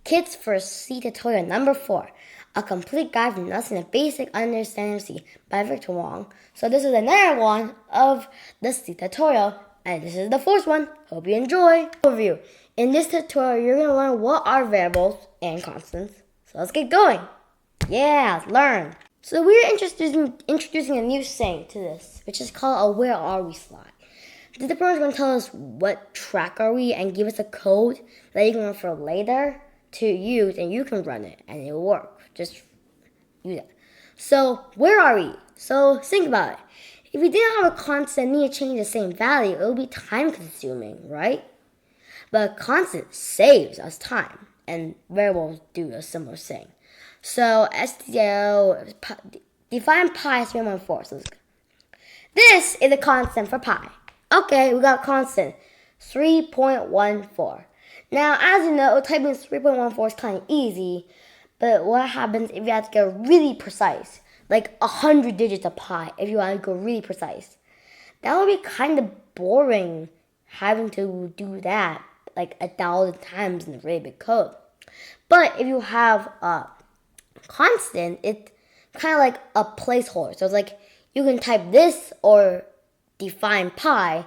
Kids First C Tutorial number 4, A Complete Guide from Nothing to Basic Understanding of C by Victor Wong. So this is another one of the C tutorial, and this is the fourth one. Hope you enjoy. Overview. In this tutorial, you're going to learn what are variables and constants. So let's get going. Yeah, learn. So we're introducing a new saying to this, which is called a where are we slide. The program's going to tell us what track are we and give us a code that you can refer later to use, and you can run it and it'll work. Just use it. So where are we? So think about it. If we didn't have a constant need to change the same value, it would be time consuming, right? But a constant saves us time, and variables do a similar thing. So STO define pi as 3.14. So this is a constant for pi. Okay, we got a constant 3.14. Now, as you know, typing 3.14 is kind of easy, but what happens if you have to get really precise? Like 100 digits of pi, if you want to go really precise. That would be kind of boring, having to do that like 1,000 times in a really big code. But if you have a constant, it's kind of like a placeholder. So it's like you can type this or define pi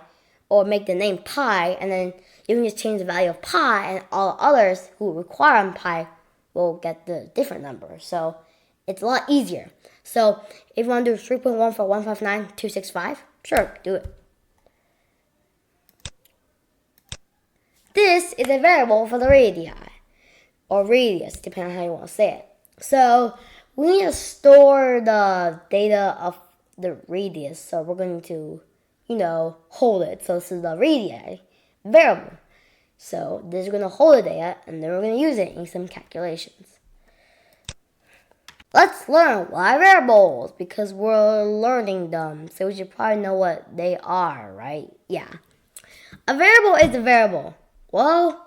or make the name pi, and then you can just change the value of pi, and all others who require on pi will get the different number. So it's a lot easier. So if you want to do 3.1 for 159,265, sure, do it. This is a variable for the radii, or radius, depending on how you want to say it. So we need to store the data of the radius, so we're going to, hold it. So this is the radii variable. So this is going to hold the data, and then we're going to use it in some calculations. Let's learn why variables, because we're learning them, so we should probably know what they are, right? Yeah. A variable is a variable. Well,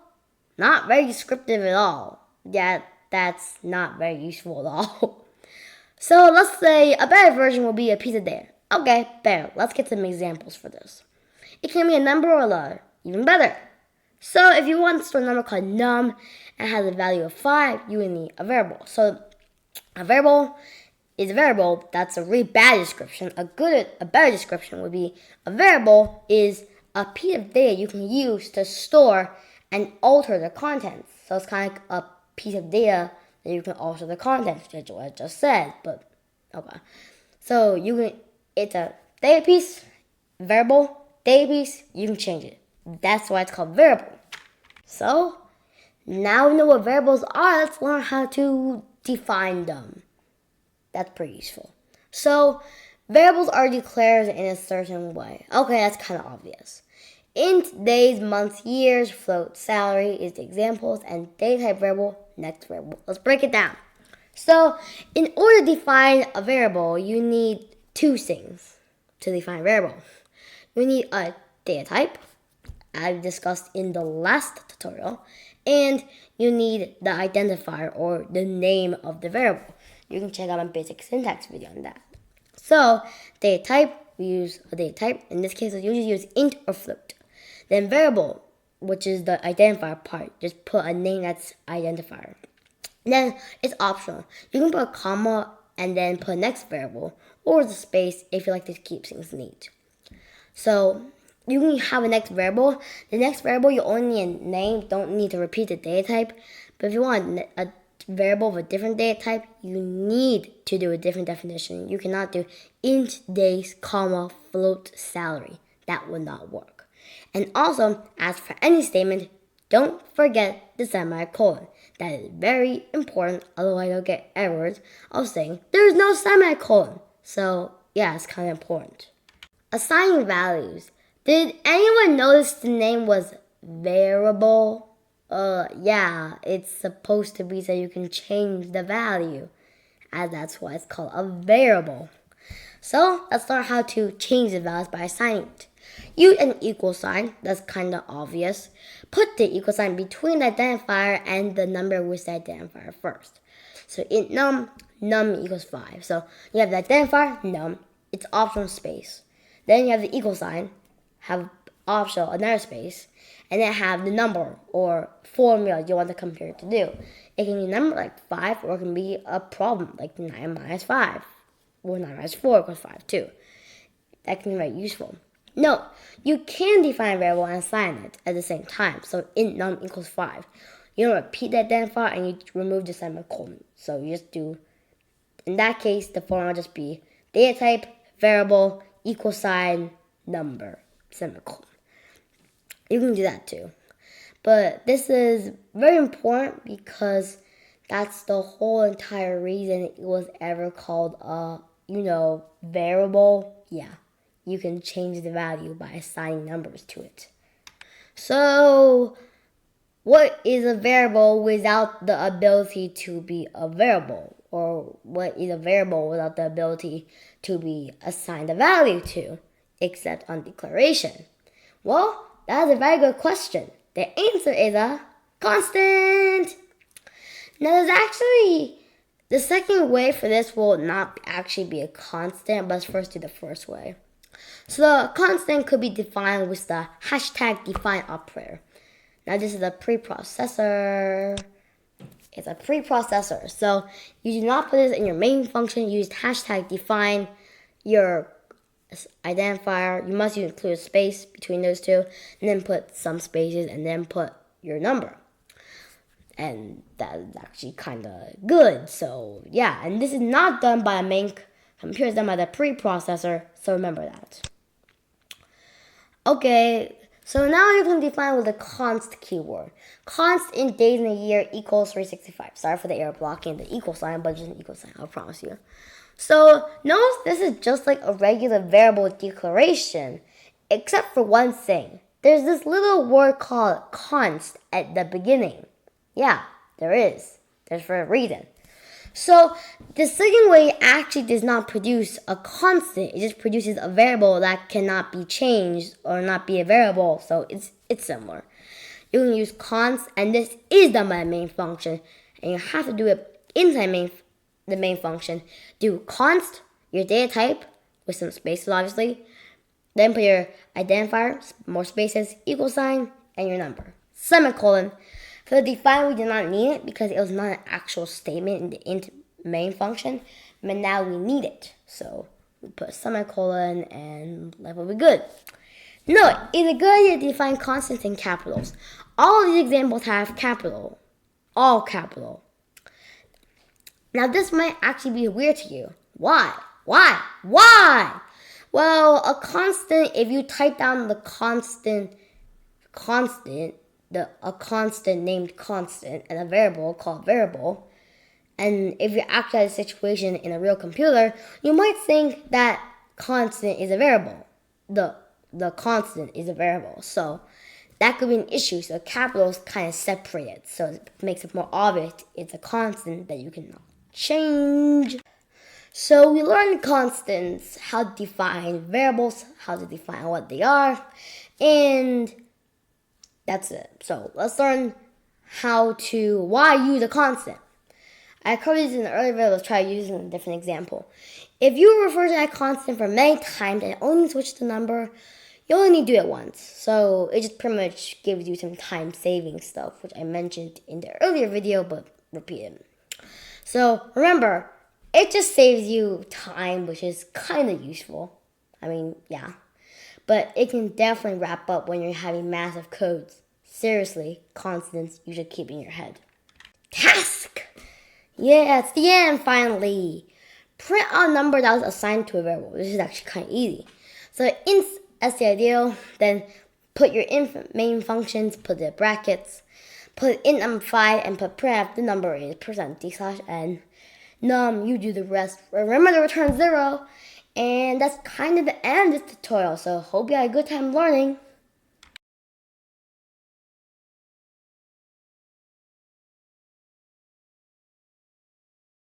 not very descriptive at all. Yeah, that's not very useful at all. So let's say a better version will be a piece of data. Okay, better. Let's get some examples for this. It can be a number or a letter. Even better. So if you want to store a number called num and has a value of 5, you will need a variable. So a variable is a variable. That's a really bad description. A better description would be a variable is a piece of data you can use to store and alter the contents. So it's kind of like a piece of data that you can alter the contents, which is what I just said. But okay, so it's a data piece, variable, data piece. You can change it. That's why it's called variable. So now we know what variables are. Let's learn how to define them. That's pretty useful. So variables are declared in a certain way. Okay, that's kind of obvious. Int, days, months, years, float, salary is the examples, and data type variable, next variable. Let's break it down. So in order to define a variable, you need two things to define a variable. You need a data type, as discussed in the last tutorial, and you need the identifier or the name of the variable. You can check out my basic syntax video on that. So data type, we use a data type. In this case, we usually use int or float. Then variable, which is the identifier part, just put a name that's identifier. Then it's optional. You can put a comma and then put next variable, or the space if you like to keep things neat. So you can have a next variable. The next variable, you only need a name, don't need to repeat the data type. But if you want a variable of a different data type, you need to do a different definition. You cannot do int days, comma, float salary. That would not work. And also, as for any statement, don't forget the semicolon. That is very important, otherwise you'll get errors of saying there's no semicolon. So yeah, it's kind of important. Assigning values. Did anyone notice the name was variable? Yeah, it's supposed to be so you can change the value, as that's why it's called a variable. So let's learn how to change the values by assigning it. Use an equal sign, that's kind of obvious. Put the equal sign between the identifier and the number with the identifier first. So int num equals 5. So you have the identifier, num, it's optional space. Then you have the equal sign, have optional another space, and then have the number or formula you want the computer to do. It can be a number like 5, or it can be a problem like 9 minus 5, or 9 minus 4 equals 5 too. That can be very useful. No, you can define a variable and assign it at the same time. So int num equals 5. You don't repeat the identifier and you remove the semicolon. So you just do, in that case, the formula will just be data type, variable, equal sign, number, semicolon. You can do that too. But this is very important because that's the whole entire reason it was ever called a, variable. Yeah, you can change the value by assigning numbers to it. So, what is a variable without the ability to be a variable? Or what is a variable without the ability to be assigned a value to, except on declaration? Well, that is a very good question. The answer is a constant. Now, there's actually, the second way for this will not actually be a constant, but let's first do the first way. So the constant could be defined with the hashtag define operator. Now, this is a preprocessor. It's a preprocessor. So you do not put this in your main function. You use hashtag define your identifier. You must include a space between those two, and then put some spaces, and then put your number. And that is actually kind of good. So yeah, and this is not done by a main computer. It's done by the preprocessor. So remember that. Okay, so now you can define with the const keyword. Const in days in a year equals 365. Sorry for the error blocking the equal sign, but just an equal sign, I'll promise you. So notice this is just like a regular variable declaration, except for one thing. There's this little word called const at the beginning. Yeah, there is. There's for a reason. So the second way actually does not produce a constant. It just produces a variable that cannot be changed or not be a variable. So it's similar. You can use const, and this is done by the main function, and you have to do it inside the main function. Do const, your data type, with some spaces obviously. Then put your identifier, more spaces, equal sign, and your number. Semicolon. For the define, we did not need it because it was not an actual statement in the int main function, but now we need it. So we put a semicolon and life will be good. No, it's a good idea to define constants in capitals. All of these examples have capital. All capital. Now this might actually be weird to you. Why? Well, a constant, if you type down the constant, a constant named constant, and a variable called variable, and if you actually had a situation in a real computer, you might think that constant is a variable. The constant is a variable. So that could be an issue. So capitals kind of separate it. So it makes it more obvious it's a constant that you cannot change. So we learned constants, how to define variables, how to define what they are, and that's it. So let's learn why use a constant. I covered this in the earlier video. Let's try using a different example. If you refer to that constant for many times and only switch the number, you only need to do it once. So it just pretty much gives you some time-saving stuff, which I mentioned in the earlier video, but repeat it. So remember, it just saves you time, which is kind of useful. I mean, yeah. But it can definitely wrap up when you're having massive codes. Seriously, constants you should keep in your head. Task! Yeah, it's the end finally. Print out a number that was assigned to a variable. This is actually kind of easy. So int stdio, then put your main functions, put the brackets, put int number 5, and put printf. The number is %d/n. Num, you do the rest. Remember to return 0. And that's kind of the end of this tutorial. So hope you had a good time learning.